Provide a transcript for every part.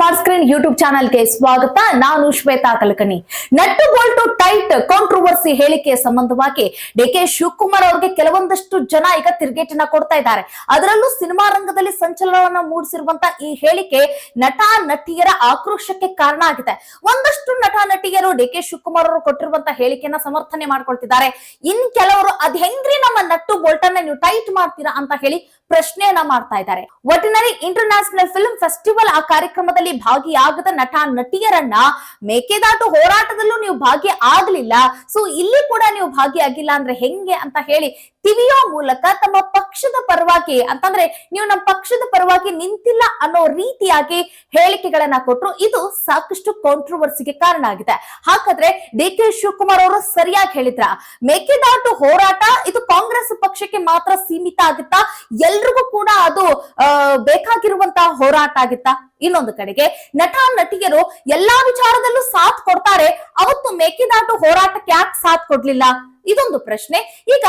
Smart screen YouTube ಚಾನೆಲ್ಗೆ ಸ್ವಾಗತ. ನಾನು Shweta Kalakani. Nut bolt tight controversy ಹೇಳಿಕೆ ಸಂಬಂಧವಾಗಿ ಡಿಕೆ ಶಿವಕುಮಾರ್ ಅವರಿಗೆ ಕೆಲವೊಂದಷ್ಟು ಜನ ಈಗ ತಿರುಗೇಟನ್ನ ಕೊಡ್ತಾ ಇದ್ದಾರೆ. ಅದರಲ್ಲೂ ಸಿನಿಮಾ ರಂಗದಲ್ಲಿ ಸಂಚಲನವನ್ನ ಮೂಡಿಸಿರುವಂತ ಈ ಹೇಳಿಕೆ ನಟ ನಟಿಯರ ಆಕ್ರೋಶಕ್ಕೆ ಕಾರಣ ಆಗಿದೆ. ಒಂದಷ್ಟು ನಟ ನಟಿಯರು ಡಿಕೆ ಶಿವಕುಮಾರ್ ಅವರು ಕೊಟ್ಟಿರುವಂತ ಹೇಳಿಕೆಯನ್ನ ಸಮರ್ಥನೆ ಮಾಡ್ಕೊಳ್ತಿದ್ದಾರೆ. ಇನ್ ಕೆಲವರು ಅದ್ ಹೆಂಗ್ರಿ ನಮ್ಮ ನಟ್ಟು ಬೋಲ್ಟನ್ನ ನೀವು ಟೈಟ್ ಮಾಡ್ತೀರಾ ಅಂತ ಹೇಳಿ ಪ್ರಶ್ನೆಯನ್ನ ಮಾಡ್ತಾ ಇದ್ದಾರೆ. ಒಟ್ಟಿನಲ್ಲಿ ಇಂಟರ್ನ್ಯಾಷನಲ್ ಫಿಲ್ಮ್ ಫೆಸ್ಟಿವಲ್ ಆ ಕಾರ್ಯಕ್ರಮದಲ್ಲಿ ಭಾಗಿಯಾಗದ ನಟ ನಟಿಯರನ್ನ ಮೇಕೆದಾಟು ಹೋರಾಟದಲ್ಲೂ ನೀವು ಭಾಗಿ ಆಗ್ಲಿಲ್ಲ, ಸೊ ಇಲ್ಲಿ ಕೂಡ ನೀವು ಭಾಗಿಯಾಗಿಲ್ಲ ಅಂದ್ರೆ ಹೆಂಗೆ ಅಂತ ಹೇಳಿ ತಿವಿಯೋ ಮೂಲಕ ತಮ್ಮ ಪಕ್ಷದ ಪರವಾಗಿ ಅಂತಂದ್ರೆ ನೀವು ನಮ್ಮ ಪಕ್ಷದ ಪರವಾಗಿ ನಿಂತಿಲ್ಲ ಅನ್ನೋ ರೀತಿಯಾಗಿ ಹೇಳಿಕೆಗಳನ್ನ ಕೊಟ್ಟರು. ಇದು ಸಾಕಷ್ಟು ಕಾಂಟ್ರವರ್ಸಿಗೆ ಕಾರಣ ಆಗಿದೆ. ಹಾಗಾದ್ರೆ ಡಿ ಕೆ ಶಿವಕುಮಾರ್ ಅವರು ಸರಿಯಾಗಿ ಹೇಳಿದ್ರ, ಮೇಕೆದಾಟು ಹೋರಾಟ ಇದು ಕಾಂಗ್ರೆಸ್ ಪಕ್ಷಕ್ಕೆ ಮಾತ್ರ ಸೀಮಿತ ಆಗುತ್ತಾ, ಎಲ್ರಿಗೂ ಕೂಡ ಅದು ಬೇಕಾಗಿರುವಂತಹ ಹೋರಾಟ ಆಗಿತ್ತಾ? ಇನ್ನೊಂದು ಕಡೆಗೆ ನಟ ನಟಿಯರು ಎಲ್ಲಾ ವಿಚಾರದಲ್ಲೂ ಸಾಥ್ ಕೊಡ್ತಾರೆ, ಅವತ್ತು ಮೇಕೆದಾಟು ಹೋರಾಟಕ್ಕೆ ಯಾಕೆ ಸಾಥ್ ಕೊಡ್ಲಿಲ್ಲ? ಇದೊಂದು ಪ್ರಶ್ನೆ. ಈಗ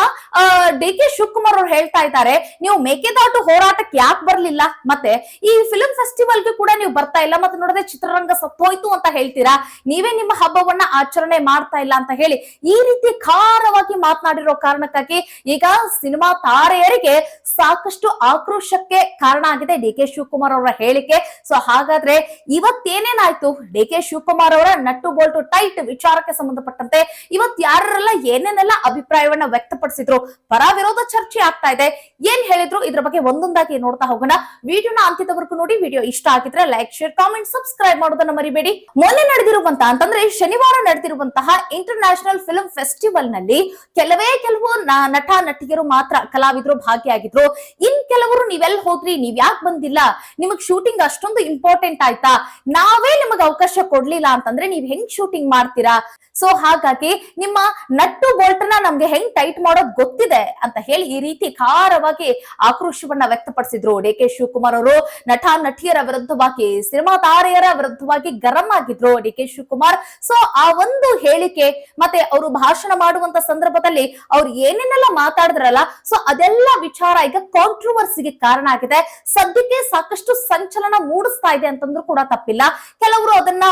ಡಿ ಕೆ ಶಿವಕುಮಾರ್ ಅವರು ಹೇಳ್ತಾ ಇದ್ದಾರೆ, ನೀವು ಮೇಕೆದಾಟು ಹೋರಾಟಕ್ಕೆ ಯಾಕೆ ಬರ್ಲಿಲ್ಲ, ಮತ್ತೆ ಈ ಫಿಲ್ಮ್ ಫೆಸ್ಟಿವಲ್ಗೆ ಕೂಡ ನೀವು ಬರ್ತಾ ಇಲ್ಲ, ಮತ್ತೆ ನೋಡಿದ್ರೆ ಚಿತ್ರರಂಗ ಸತ್ತೋಯ್ತು ಅಂತ ಹೇಳ್ತೀರಾ, ನೀವೇ ನಿಮ್ಮ ಹಬ್ಬವನ್ನ ಆಚರಣೆ ಮಾಡ್ತಾ ಇಲ್ಲ ಅಂತ ಹೇಳಿ ಈ ರೀತಿ ಖಾರವಾಗಿ ಮಾತನಾಡಿರೋ ಕಾರಣಕ್ಕಾಗಿ ಈಗ ಸಿನಿಮಾ ತಾರೆಯರಿಗೆ ಸಾಕಷ್ಟು ಆಕ್ರೋಶಕ್ಕೆ ಕಾರಣ ಆಗಿದೆ ಡಿ ಕೆ ಶಿವಕುಮಾರ್ ಅವರ ಹೇಳಿಕೆ. ಸೊ ಹಾಗಾದ್ರೆ ಇವತ್ತೇನೇನಾಯ್ತು, ಡಿ ಕೆ ಶಿವಕುಮಾರ್ ಅವರ ನಟ್ಟು ಬೋಲ್ಟು ಟೈಟ್ ವಿಚಾರಕ್ಕೆ ಸಂಬಂಧಪಟ್ಟಂತೆ ಇವತ್ ಯಾರೆಲ್ಲ ಏನೇನೆಲ್ಲ ಅಭಿಪ್ರಾಯವನ್ನ ವ್ಯಕ್ತಪಡಿಸಿದ್ರು, ಪರ ವಿರೋಧ ಚರ್ಚೆ ಆಗ್ತಾ ಇದೆ, ಏನ್ ಹೇಳಿದ್ರು, ಇದ್ರ ಬಗ್ಗೆ ಒಂದೊಂದಾಗಿ ನೋಡ್ತಾ ಹೋಗೋಣ. ವಿಡಿಯೋನ ಅಂತ್ಯದವರೆಗೂ ನೋಡಿ. ವಿಡಿಯೋ ಇಷ್ಟ ಆಗಿದ್ರೆ ಲೈಕ್, ಶೇರ್, ಕಾಮೆಂಟ್, ಸಬ್ಸ್ಕ್ರೈಬ್ ಮಾಡೋದನ್ನ ಮರಿಬೇಡಿ. ಮೊನ್ನೆ ನಡೆದಿರುವಂತಹ ಅಂತಂದ್ರೆ ಶನಿವಾರ ನಡೆದಿರುವಂತಹ ಇಂಟರ್ನ್ಯಾಷನಲ್ ಫಿಲ್ಮ್ ಫೆಸ್ಟಿವಲ್ ನಲ್ಲಿ ಕೆಲವು ನಟ ನಟಿಯರು ಮಾತ್ರ ಕಲಾವಿದರು ಭಾಗಿಯಾಗಿದ್ರು. ಇನ್ ಕೆಲವರು ನೀವೆಲ್ಲಿ ಹೋದ್ರಿ, ನೀವ್ ಯಾಕೆ ಬಂದಿಲ್ಲ, ನಿಮಗ್ ಶೂಟಿಂಗ್ ಅಷ್ಟೊಂದು ಇಂಪಾರ್ಟೆಂಟ್ ಆಯ್ತಾ, ನಾವೇ ನಿಮಗ್ ಅವಕಾಶ ಕೊಡ್ಲಿಲ್ಲ ಅಂತಂದ್ರೆ ನೀವ್ ಹೆಂಗ್ ಶೂಟಿಂಗ್ ಮಾಡ್ತೀರಾ? ಸೊ ಹಾಗಾಗಿ ನಿಮ್ಮ ನಟ್ಟು ಬೋಲ್ಟನ್ನ ನಮ್ಗೆ ಹೆಂಗ್ ಟೈಟ್ ಮಾಡೋದ್ ಗೊತ್ತಿದೆ ಅಂತ ಹೇಳಿ ಈ ರೀತಿ ಖಾರವಾಗಿ ಆಕ್ರೋಶವನ್ನ ವ್ಯಕ್ತಪಡಿಸಿದ್ರು ಡಿ ಕೆ ಶಿವಕುಮಾರ್ ಅವರು. ನಟ ನಟಿಯರ ವಿರುದ್ಧವಾಗಿ, ಸಿನಿಮಾ ತಾರೆಯರ ವಿರುದ್ಧವಾಗಿ ಗರಂ ಆಗಿದ್ರು ಡಿ ಕೆ ಶಿವಕುಮಾರ್. ಸೊ ಆ ಒಂದು ಹೇಳಿಕೆ ಮತ್ತೆ ಅವರು ಭಾಷಣ ಮಾಡುವಂತ ಸಂದರ್ಭದಲ್ಲಿ ಅವ್ರು ಏನೇನೆಲ್ಲ ಮಾತಾಡಿದ್ರಲ್ಲ, ಸೊ ಅದೆಲ್ಲ ವಿಚಾರ ಈಗ ಕಾಂಟ್ರವರ್ಸಿಗೆ ಕಾರಣ ಆಗಿದೆ. ಸದ್ಯಕ್ಕೆ ಸಾಕಷ್ಟು ಸಂಚಲನ ಮೂಡಿಸ್ತಾ ಇದೆ ಅಂತಂದ್ರೂ ಕೂಡ ತಪ್ಪಿಲ್ಲ. ಕೆಲವರು ಅದನ್ನ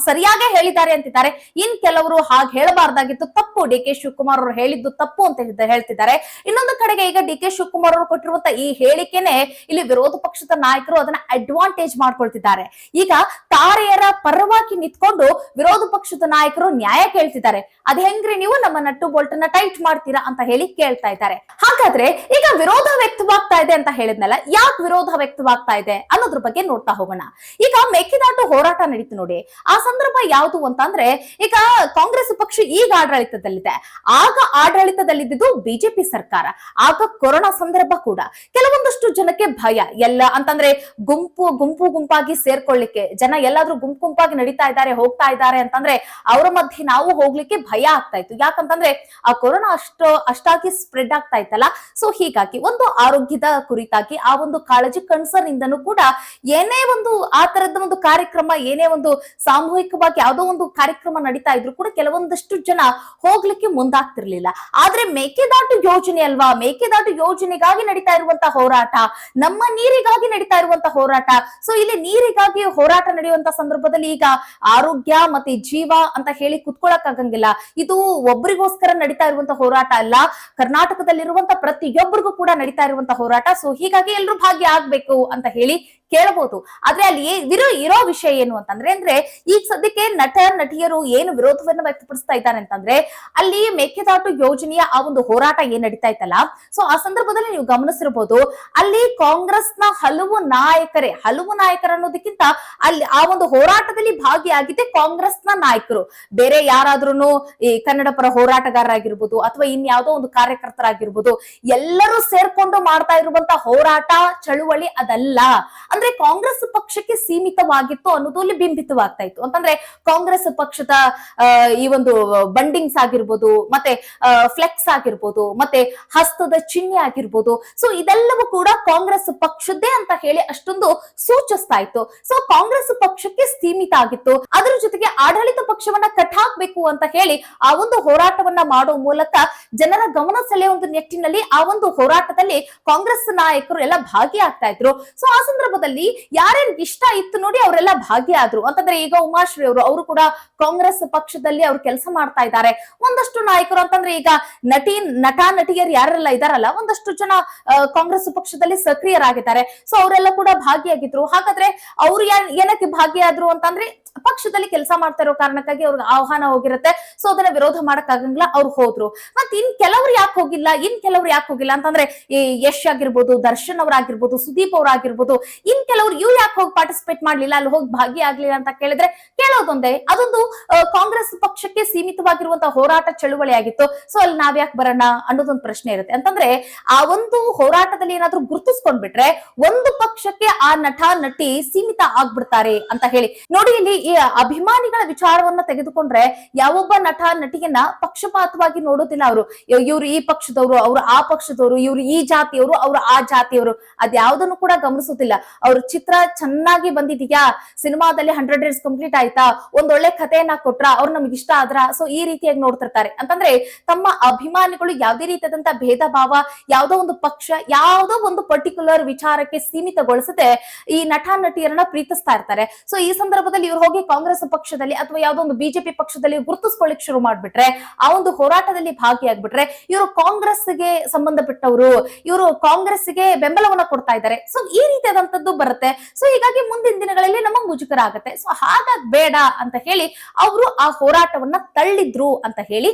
ಸರಿಯಾಗೇ ಹೇಳಿದ್ದಾರೆ ಅಂತಿದ್ದಾರೆ, ಇನ್ ಕೆಲವರು ಹಾಗೆ ಹೇಳಬಾರ್ದಾಗಿತ್ತು, ತಪ್ಪು, ಡಿ ಕೆ ಶಿವಕುಮಾರ್ ಅವರು ಹೇಳಿದ್ದು ತಪ್ಪು ಅಂತ ಹೇಳ್ತಿದ್ದಾರೆ. ಇನ್ನೊಂದು ಕಡೆಗೆ ಈಗ ಡಿ ಕೆ ಶಿವಕುಮಾರ್ ಅವರು ಕೊಟ್ಟಿರುವಂತ ಈ ಹೇಳಿಕೆನೆ ಇಲ್ಲಿ ವಿರೋಧ ಪಕ್ಷದ ನಾಯಕರು ಅದನ್ನ ಅಡ್ವಾಂಟೇಜ್ ಮಾಡ್ಕೊಳ್ತಿದ್ದಾರೆ. ಈಗ ತಾರೆಯರ ಪರವಾಗಿ ನಿಂತ್ಕೊಂಡು ವಿರೋಧ ಪಕ್ಷದ ನಾಯಕರು ನ್ಯಾಯ ಕೇಳ್ತಿದ್ದಾರೆ. ಅದ್ ಹೆಂಗ್ರಿ ನೀವು ನಮ್ಮ ನಟ್ಟು ಬೋಲ್ಟನ್ನ ಟೈಟ್ ಮಾಡ್ತೀರಾ ಅಂತ ಹೇಳಿ ಕೇಳ್ತಾ ಇದ್ದಾರೆ. ಹಾಗಾದ್ರೆ ಈಗ ವಿರೋಧ ವ್ಯಕ್ತವಾಗ್ತಾ ಇದೆ ಅಂತ ಹೇಳಿದ್ನಲ್ಲ, ಯಾಕೆ ವಿರೋಧ ವ್ಯಕ್ತವಾಗ್ತಾ ಇದೆ ಅನ್ನೋದ್ರ ಬಗ್ಗೆ ನೋಡ್ತಾ ಹೋಗೋಣ. ಈಗ ಮೇಕೆದಾಟು ಹೋರಾಟ ನಡೀತು ನೋಡಿ, ಆ ಸಂದರ್ಭ ಯಾವುದು ಅಂತಂದ್ರೆ ಈಗ ಕಾಂಗ್ರೆಸ್ ಪಕ್ಷ ಈಗ ಆಡಳಿತದಲ್ಲಿದೆ, ಆಗ ಆಡಳಿತದಲ್ಲಿದ್ದು ಬಿಜೆಪಿ ಸರ್ಕಾರ, ಆಗ ಕೊರೋನಾ ಸಂದರ್ಭ ಕೂಡ ಕೆಲವೊಂದಷ್ಟು ಜನಕ್ಕೆ ಭಯ, ಎಲ್ಲ ಅಂತಂದ್ರೆ ಗುಂಪಾಗಿ ಸೇರ್ಕೊಳ್ಳಿಕ್ಕೆ, ಜನ ಎಲ್ಲಾದ್ರೂ ಗುಂಪಾಗಿ ನಡೀತಾ ಇದ್ದಾರೆ, ಹೋಗ್ತಾ ಇದ್ದಾರೆ ಅಂತಂದ್ರೆ ಅವರ ಮಧ್ಯೆ ನಾವು ಹೋಗ್ಲಿಕ್ಕೆ ಭಯ ಆಗ್ತಾ ಇತ್ತು. ಯಾಕಂತಂದ್ರೆ ಆ ಕೊರೋನಾ ಅಷ್ಟಾಗಿ ಸ್ಪ್ರೆಡ್ ಆಗ್ತಾ ಇತ್ತಲ್ಲ. ಸೊ ಹೀಗಾಗಿ ಒಂದು ಆರೋಗ್ಯದ ಕುರಿತಾಗಿ ಆ ಒಂದು ಕಾಳಜಿ ಕನ್ಸರ್ನ್ ಇಂದನೂ ಕೂಡ ಏನೇ ಒಂದು ಆ ತರದ ಒಂದು ಕಾರ್ಯಕ್ರಮ, ಏನೇ ಒಂದು ಸಾಮೂಹಿಕವಾಗಿ ಯಾವುದೋ ಒಂದು ಕಾರ್ಯಕ್ರಮ ನಡೀತಾ ಇದ್ರು ಕೂಡ ಕೆಲವೊಂದಷ್ಟು ಜನ ಹೋಗ್ಲಿಕ್ಕೆ ಮುಂದಾಗ್ತಿರ್ಲಿಲ್ಲ. ಆದ್ರೆ ಮೇಕೆದಾಟು ಯೋಜನೆ ಅಲ್ವಾ, ಮೇಕೆದಾಟು ಯೋಜನೆಗಾಗಿ ನಡೀತಾ ಇರುವಂತಹ ಹೋರಾಟ, ನಮ್ಮ ನೀರಿಗಾಗಿ ನಡೀತಾ ಇರುವಂತಹ ಹೋರಾಟ. ಸೊ ಇಲ್ಲಿ ನೀರಿಗಾಗಿ ಹೋರಾಟ ನಡೆಯುವಂತ ಸಂದರ್ಭದಲ್ಲಿ ಈಗ ಆರೋಗ್ಯ ಮತ್ತೆ ಜೀವ ಅಂತ ಹೇಳಿ ಕುತ್ಕೊಳಕ್ ಆಗಂಗಿಲ್ಲ. ಇದು ಒಬ್ಬರಿಗೋಸ್ಕರ ನಡೀತಾ ಇರುವಂತಹ ಹೋರಾಟ ಅಲ್ಲ, ಕರ್ನಾಟಕದಲ್ಲಿರುವಂತ ಪ್ರತಿಯೊಬ್ಬರಿಗೂ ಕೂಡ ನಡೀತಾ ಇರುವಂತಹ ಹೋರಾಟ. ಸೊ ಹೀಗಾಗಿ ಎಲ್ರು ಭಾಗಿ ಆಗ್ಬೇಕು ಅಂತ ಹೇಳಿ ಕೇಳಬಹುದು. ಆದ್ರೆ ಅಲ್ಲಿ ಇರೋ ವಿಷಯ ಏನು ಅಂತಂದ್ರೆ ಈಗ ಸದ್ಯಕ್ಕೆ ನಟ ನಟಿಯರು ಏನು ವಿರೋಧವನ್ನ ವ್ಯಕ್ತಪಡಿಸ್ತಾ ಇದ್ದಾರೆ ಅಂತಂದ್ರೆ, ಅಲ್ಲಿ ಮೇಕೆದಾಟು ಯೋಜನೆಯ ಆ ಒಂದು ಹೋರಾಟ ಏನ್ ನಡೀತಾ ಇತ್ತಲ್ಲ, ಸೊ ಆ ಸಂದರ್ಭದಲ್ಲಿ ನೀವು ಗಮನಿಸಿರ್ಬೋದು, ಅಲ್ಲಿ ಕಾಂಗ್ರೆಸ್ನ ಹಲವು ನಾಯಕರು ಅನ್ನೋದಕ್ಕಿಂತ ಅಲ್ಲಿ ಆ ಒಂದು ಹೋರಾಟದಲ್ಲಿ ಭಾಗಿಯಾಗಿದ್ದೆ ಕಾಂಗ್ರೆಸ್ನ ನಾಯಕರು. ಬೇರೆ ಯಾರಾದ್ರೂ ಈ ಕನ್ನಡ ಪರ ಹೋರಾಟಗಾರರಾಗಿರ್ಬೋದು ಅಥವಾ ಇನ್ಯಾವುದೋ ಒಂದು ಕಾರ್ಯಕರ್ತರಾಗಿರ್ಬೋದು, ಎಲ್ಲರೂ ಸೇರ್ಕೊಂಡು ಮಾಡ್ತಾ ಇರುವಂತ ಹೋರಾಟ ಚಳುವಳಿ ಅದಲ್ಲ. ಅಂದ್ರೆ ಕಾಂಗ್ರೆಸ್ ಪಕ್ಷಕ್ಕೆ ಸೀಮಿತವಾಗಿತ್ತು ಅನ್ನೋದು ಅಲ್ಲಿ ಬಿಂಬಿತವಾಗ್ತಾ ಇತ್ತು. ಅಂತಂದ್ರೆ ಕಾಂಗ್ರೆಸ್ ಪಕ್ಷದ ಈ ಒಂದು ಬಂಡಿಂಗ್ಸ್ ಆಗಿರ್ಬೋದು, ಮತ್ತೆ ಫ್ಲೆಕ್ಸ್ ಆಗಿರ್ಬೋದು, ಮತ್ತೆ ಹಸ್ತದ ಚಿಹ್ನೆ ಆಗಿರ್ಬೋದು. ಸೊ ಇದೆಲ್ಲವೂ ಕೂಡ ಕಾಂಗ್ರೆಸ್ ಪಕ್ಷದ್ದೇ ಅಂತ ಹೇಳಿ ಅಷ್ಟೊಂದು ಸೂಚಿಸ್ತಾ ಇತ್ತು. ಸೊ ಕಾಂಗ್ರೆಸ್ ಪಕ್ಷಕ್ಕೆ ಸೀಮಿತ ಆಗಿತ್ತು. ಅದರ ಜೊತೆಗೆ ಆಡಳಿತ ಪಕ್ಷವನ್ನ ಕಟ್ ಹಾಕ್ಬೇಕು ಅಂತ ಹೇಳಿ ಆ ಒಂದು ಹೋರಾಟವನ್ನ ಮಾಡೋ ಮೂಲಕ ಜನರ ಗಮನ ಸೆಳೆಯುವ ಒಂದು ನಿಟ್ಟಿನಲ್ಲಿ ಆ ಒಂದು ಹೋರಾಟದಲ್ಲಿ ಕಾಂಗ್ರೆಸ್ ನಾಯಕರು ಎಲ್ಲ ಭಾಗಿಯಾಗ್ತಾ ಇದ್ರು. ಸೊ ಆ ಸಂದರ್ಭದಲ್ಲಿ ಯಾರ್ಯಾರಿಗೆ ಇಷ್ಟ ಇತ್ತು ನೋಡಿ ಅವರೆಲ್ಲ ಭಾಗಿಯಾದ್ರು. ಅಂತಂದ್ರೆ ಈಗ ಉಮಾಶ್ರೀ ಅವರು ಕೂಡ ಕಾಂಗ್ರೆಸ್ ಪಕ್ಷದಲ್ಲಿ ಅವ್ರು ಕೆಲಸ ಮಾಡ್ತಾ ಇದ್ದಾರೆ. ಒಂದಷ್ಟು ನಾಯಕರು ಅಂತಂದ್ರೆ ಈಗ ನಟ ನಟಿಯರು ಯಾರೆಲ್ಲ ಇದಾರಲ್ಲ, ಒಂದಷ್ಟು ಜನ ಕಾಂಗ್ರೆಸ್ ಪಕ್ಷದಲ್ಲಿ ಸಕ್ರಿಯರಾಗಿದ್ದಾರೆ. ಸೊ ಅವರೆಲ್ಲ ಕೂಡ ಭಾಗಿಯಾಗಿದ್ರು. ಹಾಗಾದ್ರೆ ಅವ್ರು ಏನಕ್ಕೆ ಭಾಗಿಯಾದ್ರು ಅಂತಂದ್ರೆ ಪಕ್ಷದಲ್ಲಿ ಕೆಲಸ ಮಾಡ್ತಾ ಇರೋ ಕಾರಣಕ್ಕಾಗಿ ಅವ್ರಿಗೆ ಆಹ್ವಾನ ಹೋಗಿರುತ್ತೆ. ಸೊ ಅದನ್ನ ವಿರೋಧ ಮಾಡಕ್ ಆಗಂಗಿಲ್ಲ, ಅವ್ರು ಹೋದ್ರು. ಮತ್ ಇನ್ ಕೆಲವ್ರು ಯಾಕೆ ಹೋಗಿಲ್ಲ ಅಂತಂದ್ರೆ ಈ ಯಶ್ ಆಗಿರ್ಬೋದು, ದರ್ಶನ್ ಅವರಾಗಿರ್ಬೋದು, ಸುದೀಪ್ ಅವರಾಗಿರ್ಬೋದು, ಇನ್ ಕೆಲವ್ರು ಇವ್ರು ಯಾಕೆ ಹೋಗಿ ಪಾರ್ಟಿಸಿಪೇಟ್ ಮಾಡ್ಲಿಲ್ಲ, ಅಲ್ಲಿ ಹೋಗಿ ಭಾಗಿಯಾಗ್ಲಿಲ್ಲ ಅಂತ ಕೇಳಿದ್ರೆ ಕೇಳೋದೊಂದೇ, ಅದೊಂದು ಕಾಂಗ್ರೆಸ್ ಪಕ್ಷಕ್ಕೆ ಸೀಮಿತವಾಗಿರುವಂತಹ ಹೋರಾಟ ಚಳುವಳಿ ಆಗಿತ್ತು. ಸೊ ಅಲ್ಲಿ ನಾವ್ ಯಾಕೆ ಬರೋಣ ಅನ್ನೋದೊಂದು ಪ್ರಶ್ನೆ ಇರುತ್ತೆ. ಅಂತಂದ್ರೆ ಆ ಒಂದು ಹೋರಾಟದಲ್ಲಿ ಏನಾದ್ರೂ ಗುರುತಿಸ್ಕೊಂಡ್ಬಿಟ್ರೆ ಒಂದು ಪಕ್ಷಕ್ಕೆ ಆ ನಟ ನಟಿ ಸೀಮಿತ ಆಗ್ಬಿಡ್ತಾರೆ ಅಂತ ಹೇಳಿ ನೋಡಿ. ಇಲ್ಲಿ ಈ ಅಭಿಮಾನಿಗಳ ವಿಚಾರವನ್ನ ತೆಗೆದುಕೊಂಡ್ರೆ ಯಾವೊಬ್ಬ ನಟ ನಟಿಯನ್ನ ಪಕ್ಷಪಾತವಾಗಿ ನೋಡೋದಿಲ್ಲ. ಅವರು ಇವ್ರು ಈ ಪಕ್ಷದವರು, ಅವ್ರು ಆ ಪಕ್ಷದವರು, ಇವ್ರು ಈ ಜಾತಿಯವರು, ಅವ್ರು ಆ ಜಾತಿಯವರು, ಅದ್ಯಾವುದನ್ನು ಕೂಡ ಗಮನಿಸೋದಿಲ್ಲ. ಅವ್ರ ಚಿತ್ರ ಚೆನ್ನಾಗಿ ಬಂದಿದ್ಯಾ, ಸಿನಿಮಾದಲ್ಲಿ 100 ಡೇಸ್ ಕಂಪ್ಲೀಟ್ ಆಯ್ತಾ, ಒಂದೊಳ್ಳೆ ಕಥೆಯನ್ನ ಕೊಟ್ರ, ಅವ್ರು ನಮ್ಗೆ ಇಷ್ಟ ಆದ್ರ, ಸೊ ಈ ರೀತಿಯಾಗಿ ನೋಡ್ತಿರ್ತಾರೆ. ಅಂತಂದ್ರೆ ತಮ್ಮ ಅಭಿಮಾನಿಗಳು ಯಾವುದೇ ರೀತಿಯಾದಂತ ಭೇದ ಭಾವ, ಯಾವುದೋ ಒಂದು ಪಕ್ಷ, ಯಾವುದೋ ಒಂದು ಪರ್ಟಿಕ್ಯುಲರ್ ವಿಚಾರಕ್ಕೆ ಸೀಮಿತಗೊಳಿಸದೆ ಈ ನಟ ನಟಿಯರನ್ನ ಪ್ರೀತಿಸ್ತಾ ಇರ್ತಾರೆ. ಸೊ ಈ ಸಂದರ್ಭದಲ್ಲಿ ಇವ್ರು ಹೋಗಿ ಕಾಂಗ್ರೆಸ್ ಪಕ್ಷದಲ್ಲಿ ಅಥವಾ ಯಾವುದೋ ಒಂದು ಬಿಜೆಪಿ ಪಕ್ಷದಲ್ಲಿ ಗುರುತಿಸ್ಕೊಳ್ಳಿಕ್ ಶುರು ಮಾಡ್ಬಿಟ್ರೆ, ಆ ಒಂದು ಹೋರಾಟದಲ್ಲಿ ಭಾಗಿಯಾಗ್ಬಿಟ್ರೆ ಇವರು ಕಾಂಗ್ರೆಸ್ಗೆ ಸಂಬಂಧಪಟ್ಟವರು, ಇವರು ಕಾಂಗ್ರೆಸ್ಗೆ ಬೆಂಬಲವನ್ನ ಕೊಡ್ತಾ ಇದ್ದಾರೆ. ಸೊ ಈ ರೀತಿಯಾದಂತದ್ದು ಬರುತ್ತೆ. ಸೊ ಹೀಗಾಗಿ ಮುಂದಿನ ದಿನಗಳಲ್ಲಿ ನಮಗ್ ಮುಜುಗರ ಆಗುತ್ತೆ. ಸೊ ಹಾಗಾಗಿ ಬೇಡ ಅಂತ ಹೇಳಿ ಅವರು ಆ ಹೋರಾಟವನ್ನ ತಳ್ಳಿದ್ರು ಅಂತ ಹೇಳಿ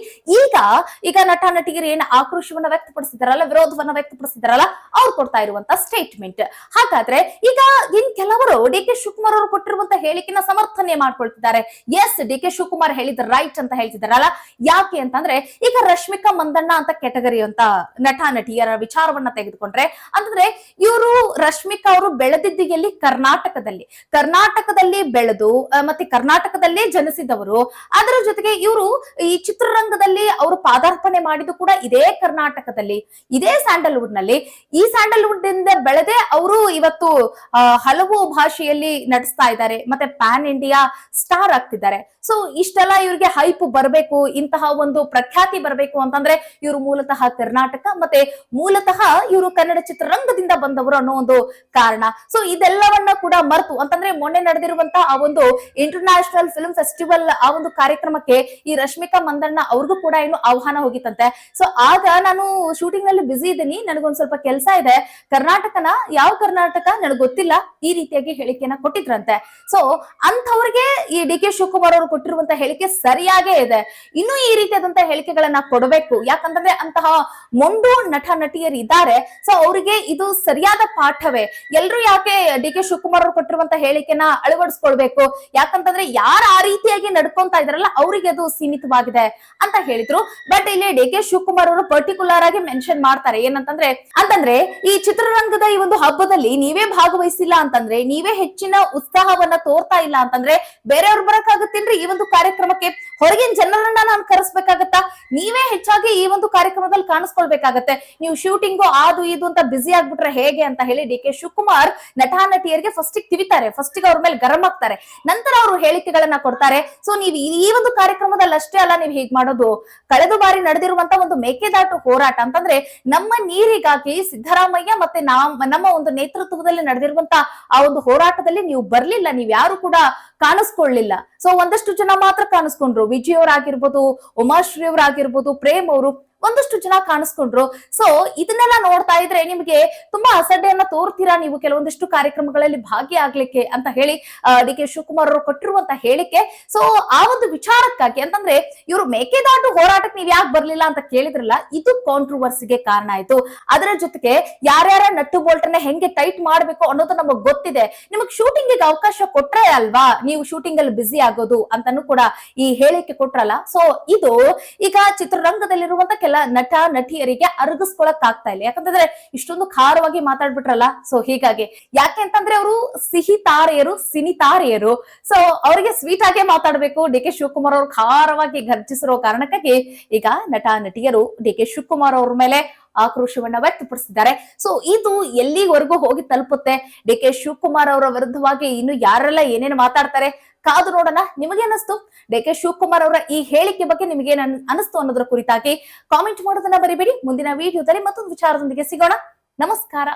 ಈಗ ನಟ ನಟಿಗರು ಏನ್ ಆಕ್ರೋಶವನ್ನ ವ್ಯಕ್ತಪಡಿಸಿದಾರಲ್ಲ, ವಿರೋಧವನ್ನ ವ್ಯಕ್ತಪಡಿಸಿದಾರಲ್ಲ, ಅವ್ರು ಕೊಡ್ತಾ ಇರುವಂತ ಸ್ಟೇಟ್ಮೆಂಟ್. ಹಾಗಾದ್ರೆ ಈಗ ಇನ್ ಕೆಲವರು ಡಿ ಕೆ ಶಿವಕುಮಾರ್ ಅವರು ಕೊಟ್ಟಿರುವಂತ ಹೇಳಿಕೆನ ಸಮರ್ಥನೆ ಮಾಡ್ಕೊಳ್ತಿದ್ದಾರೆ. ಎಸ್, ಡಿ ಕೆ ಶಿವಕುಮಾರ್ ಹೇಳಿದ ರೈಟ್ ಅಂತ ಹೇಳ್ತಿದಾರಲ್ಲ. ಯಾಕೆ ಅಂತಂದ್ರೆ ಈಗ ರಶ್ಮಿಕಾ ಮಂದಣ್ಣ ಅಂತ ಕೆಟಗರಿ ಅಂತ ನಟ ನಟಿಯರ ವಿಚಾರವನ್ನ ತೆಗೆದುಕೊಂಡ್ರೆ, ಅಂತಂದ್ರೆ ಇವರು ರಶ್ಮಿಕಾ ಅವರು ಬೆಳೆದಿದ್ದಿಗೆಲ್ಲಿ ಕರ್ನಾಟಕದಲ್ಲಿ ಬೆಳೆದು ಮತ್ತೆ ಕರ್ನಾಟಕದಲ್ಲೇ ಜನಿಸಿದವರು. ಅದರ ಜೊತೆಗೆ ಇವರು ಈ ಚಿತ್ರರಂಗದಲ್ಲಿ ಅವರು ಪಾದಾರ್ಪಣೆ ಮಾಡಿದ್ದು ಕೂಡ ಇದೇ ಕರ್ನಾಟಕದಲ್ಲಿ, ಇದೇ ಸ್ಯಾಂಡಲ್ವುಡ್ ನಲ್ಲಿ. ಈ ಸ್ಯಾಂಡಲ್ವುಡ್ ಇಂದ ಬೆಳೆದೇ ಅವರು ಇವತ್ತು ಹಲವು ಭಾಷೆಯಲ್ಲಿ ನಟಿಸ್ತಾ ಇದ್ದಾರೆ, ಮತ್ತೆ ಪ್ಯಾನ್ ಇಂಡಿಯಾ ಸ್ಟಾರ್ ಆಗ್ತಿದ್ದಾರೆ. ಸೊ ಇಷ್ಟೆಲ್ಲ ಇವ್ರಿಗೆ ಹೈಪ್ ಬರಬೇಕು, ಇಂತಹ ಒಂದು ಪ್ರಖ್ಯಾತಿ ಬರಬೇಕು ಅಂತಂದ್ರೆ ಇವರು ಮೂಲತಃ ಕರ್ನಾಟಕ, ಮತ್ತೆ ಮೂಲತಃ ಇವರು ಕನ್ನಡ ಚಿತ್ರರಂಗದಿಂದ ಬಂದವರು ಅನ್ನೋ ಒಂದು ಕಾರಣ. ಸೊ ಇದೆಲ್ಲವನ್ನ ಕೂಡ ಮರೆತು, ಅಂತಂದ್ರೆ ಮೊನ್ನೆ ನಡೆದಿರುವಂತಹ ಆ ಒಂದು ಇಂಟರ್ನ್ಯಾಷನಲ್ ಫಿಲ್ಮ್ ಫೆಸ್ಟಿವಲ್ ಆ ಒಂದು ಕಾರ್ಯಕ್ರಮಕ್ಕೆ ಈ ರಶ್ಮಿಕಾ ಮಂದಣ್ಣ ಅವ್ರಿಗೂ ಕೂಡ ಏನು ಆಹ್ವಾನ ಹೋಗಿತ್ತಂತೆ. ಸೊ ಆಗ ನಾನು ಶೂಟಿಂಗ್ ನಲ್ಲಿ ಬಿಸಿ ಇದ್ದೀನಿ, ನನಗೊಂದ್ ಸ್ವಲ್ಪ ಕೆಲಸ ಇದೆ, ಕರ್ನಾಟಕನ ಯಾವ ಕರ್ನಾಟಕ ನನಗೆ ಗೊತ್ತಿಲ್ಲ, ಈ ರೀತಿಯಾಗಿ ಹೇಳಿಕೆಯನ್ನ ಕೊಟ್ಟಿದ್ರಂತೆ. ಸೊ ಅಂಥವ್ರಿಗೆ ಈ ಡಿ ಕೆ ಶಿವಕುಮಾರ್ ಅವರು ಕೊಟ್ಟಿರುವಂತಹ ಹೇಳಿಕೆ ಸರಿಯಾಗೇ ಇದೆ. ಇನ್ನು ಈ ರೀತಿಯಾದಂತಹ ಹೇಳಿಕೆಗಳನ್ನ ಕೊಡಬೇಕು. ಯಾಕಂತಂದ್ರೆ ಅಂತಹ ಮೊಂಡು ನಟ ನಟಿಯರು ಇದ್ದಾರೆ. ಸೊ ಅವರಿಗೆ ಇದು ಸರಿಯಾದ ಪಾಠವೇ. ಎಲ್ರು ಯಾಕೆ ಡಿ ಕೆ ಶಿವಕುಮಾರ್ ಅವರು ಕೊಟ್ಟಿರುವಂತಹ ಹೇಳಿಕೆನ ಅಳವಡಿಸ್ಕೊಳ್ಬೇಕು? ಯಾಕಂತಂದ್ರೆ ಯಾರು ಆ ರೀತಿಯಾಗಿ ನಡ್ಕೊಂತ ಇದಾರಲ್ಲ ಅವರಿಗೆ ಅದು ಸೀಮಿತವಾಗಿದೆ ಅಂತ ಹೇಳಿದ್ರು. ಬಟ್ ಇಲ್ಲಿ ಡಿ ಕೆ ಶಿವಕುಮಾರ್ ಅವರು ಪರ್ಟಿಕ್ಯುಲರ್ ಆಗಿ ಮೆನ್ಷನ್ ಮಾಡ್ತಾರೆ ಅಂತಂದ್ರೆ ಈ ಚಿತ್ರರಂಗದ ಈ ಒಂದು ಹಬ್ಬದಲ್ಲಿ ನೀವೇ ಭಾಗವಹಿಸಿಲ್ಲ ಅಂತಂದ್ರೆ, ನೀವೇ ಹೆಚ್ಚಿನ ಉತ್ಸಾಹವನ್ನ ತೋರ್ತಾ ಇಲ್ಲ ಅಂತಂದ್ರೆ ಬೇರೆಯವ್ರು ಬರಕ್ಕಾಗತ್ತೇನ್ರಿ ಈ ಒಂದು ಕಾರ್ಯಕ್ರಮಕ್ಕೆ? ಹೊರಗಿನ ಜನರನ್ನ ನಾನು ಕರೆಸ್ಬೇಕಾಗತ್ತಾ? ನೀವೇ ಹೆಚ್ಚಾಗಿ ಈ ಒಂದು ಕಾರ್ಯಕ್ರಮದಲ್ಲಿ ಕಾಣಿಸ್ಕೊಳ್ಬೇಕಾಗತ್ತೆ. ನೀವು ಶೂಟಿಂಗು ಅದು ಇದು ಅಂತ ಬಿಸಿ ಆಗ್ಬಿಟ್ರೆ ಹೇಗೆ ಅಂತ ಹೇಳಿ ಡಿ ಕೆ ಶಿವಕುಮಾರ್ ನಟ ನಟಿಯರಿಗೆ ಫಸ್ಟ್ ತಿವಿತಾರೆ, ಫಸ್ಟ್ ಅವ್ರ ಮೇಲೆ ಗರಂ ಆಗ್ತಾರೆ, ನಂತರ ಅವರು ಹೇಳಿಕೆಗಳನ್ನ ಕೊಡ್ತಾರೆ. ಸೊ ನೀವು ಈ ಒಂದು ಕಾರ್ಯಕ್ರಮದಲ್ಲಿ ಅಷ್ಟೇ ಅಲ್ಲ ನೀವು ಹೀಗ್ ಮಾಡೋದು. ಕಳೆದ ಬಾರಿ ನಡೆದಿರುವಂತ ಒಂದು ಮೇಕೆದಾಟು ಹೋರಾಟ ಅಂತಂದ್ರೆ ನಮ್ಮ ನೀರಿಗಾಗಿ ಸಿದ್ದರಾಮಯ್ಯ ಮತ್ತೆ ನಮ್ಮ ಒಂದು ನೇತೃತ್ವದಲ್ಲಿ ನಡೆದಿರುವಂತ ಆ ಒಂದು ಹೋರಾಟದಲ್ಲಿ ನೀವು ಬರ್ಲಿಲ್ಲ, ನೀವ್ ಯಾರು ಕೂಡ ಕಾಣಿಸ್ಕೊಳ್ಳಿಲ್ಲ. ಸೊ ಒಂದಷ್ಟು ಜನ ಮಾತ್ರ ಕಾಣಿಸ್ಕೊಂಡ್ರು. ವಿಜಯ್ ಅವರಾಗಿರ್ಬೋದು, ಉಮಾಶ್ರೀ ಅವರಾಗಿರ್ಬೋದು, ಪ್ರೇಮ್ ಅವರು, ಒಂದಷ್ಟು ಜನ ಕಾಣಿಸ್ಕೊಂಡ್ರು. ಸೊ ಇದನ್ನೆಲ್ಲ ನೋಡ್ತಾ ಇದ್ರೆ ನಿಮ್ಗೆ ತುಂಬಾ ಅಸಡ್ಡೆಯನ್ನ ತೋರ್ತೀರಾ ನೀವು ಕೆಲವೊಂದಿಷ್ಟು ಕಾರ್ಯಕ್ರಮಗಳಲ್ಲಿ ಭಾಗಿಯಾಗ್ಲಿಕ್ಕೆ ಅಂತ ಹೇಳಿ ಡಿ ಕೆ ಶಿವಕುಮಾರ್ ಅವರು ಕೊಟ್ಟಿರುವಂತ ಹೇಳಿಕೆ. ಸೊ ಆ ಒಂದು ವಿಚಾರಕ್ಕಾಗಿ ಅಂತಂದ್ರೆ ಇವರು ಮೇಕೆದಾಟು ಹೋರಾಟಕ್ಕೆ ನೀವ್ ಯಾಕೆ ಬರ್ಲಿಲ್ಲ ಅಂತ ಕೇಳಿದ್ರಲ್ಲ, ಇದು ಕಾಂಟ್ರವರ್ಸಿಗೆ ಕಾರಣ ಆಯ್ತು. ಅದರ ಜೊತೆಗೆ ಯಾರ್ಯಾರ ನಟ್ಟು ಬೋಲ್ಟನ್ನ ಹೆಂಗೆ ಟೈಟ್ ಮಾಡ್ಬೇಕು ಅನ್ನೋದು ನಮಗ್ ಗೊತ್ತಿದೆ. ನಿಮಗ್ ಶೂಟಿಂಗ್ ಗೆ ಅವಕಾಶ ಕೊಟ್ರೆ ಅಲ್ವಾ ನೀವು ಶೂಟಿಂಗ್ ಅಲ್ಲಿ ಬಿಸಿ ಆಗೋದು ಅಂತಾನು ಕೂಡ ಈ ಹೇಳಿಕೆ ಕೊಟ್ರಲ್ಲ. ಸೊ ಇದು ಈಗ ಚಿತ್ರರಂಗದಲ್ಲಿರುವಂತ ನೋಡೋಕೆಲ್ಲ ನಟ ನಟಿಯರಿಗೆ ಅರಗಿಸ್ಕೊಳಕ್ ಆಗ್ತಾ ಇಲ್ಲ. ಯಾಕಂತಂದ್ರೆ ಇಷ್ಟೊಂದು ಖಾರವಾಗಿ ಮಾತಾಡ್ಬಿಟ್ರಲ್ಲ. ಸೊ ಹೀಗಾಗಿ ಯಾಕೆ ಅಂತಂದ್ರೆ ಅವರು ಸಿಹಿ ತಾರೆಯರು, ಸಿನಿ ತಾರೆಯರು. ಸೊ ಅವರಿಗೆ ಸ್ವೀಟ್ ಆಗೇ ಮಾತಾಡ್ಬೇಕು. ಡಿ ಕೆ ಶಿವಕುಮಾರ್ ಅವರು ಖಾರವಾಗಿ ಗರ್ಜಿಸಿರೋ ಕಾರಣಕ್ಕಾಗಿ ಈಗ ನಟ ನಟಿಯರು ಡಿ ಕೆ ಶಿವಕುಮಾರ್ ಅವ್ರ ಮೇಲೆ ಆಕ್ರೋಶವನ್ನ ವ್ಯಕ್ತಪಡಿಸಿದ್ದಾರೆ. ಸೊ ಇದು ಎಲ್ಲಿವರೆಗೂ ಹೋಗಿ ತಲುಪುತ್ತೆ, ಡಿ ಕೆ ಶಿವಕುಮಾರ್ ಅವರ ವಿರುದ್ಧವಾಗಿ ಇನ್ನು ಯಾರೆಲ್ಲ ಏನೇನು ಮಾತಾಡ್ತಾರೆ, ಕಾದು ನೋಡೋಣ. ನಿಮಗೆ ಅನಿಸ್ತು ಡಿ ಕೆ ಶಿವಕುಮಾರ್ ಅವರ ಈ ಹೇಳಿಕೆ ಬಗ್ಗೆ ನಿಮಗೆ ಅನಿಸ್ತು ಅನ್ನೋದ್ರ ಕುರಿತಾಗಿ ಕಾಮೆಂಟ್ ಮಾಡೋದನ್ನ ಬರಿಬೇಡಿ. ಮುಂದಿನ ವಿಡಿಯೋದಲ್ಲಿ ಮತ್ತೊಂದು ವಿಚಾರದೊಂದಿಗೆ ಸಿಗೋಣ. ನಮಸ್ಕಾರ.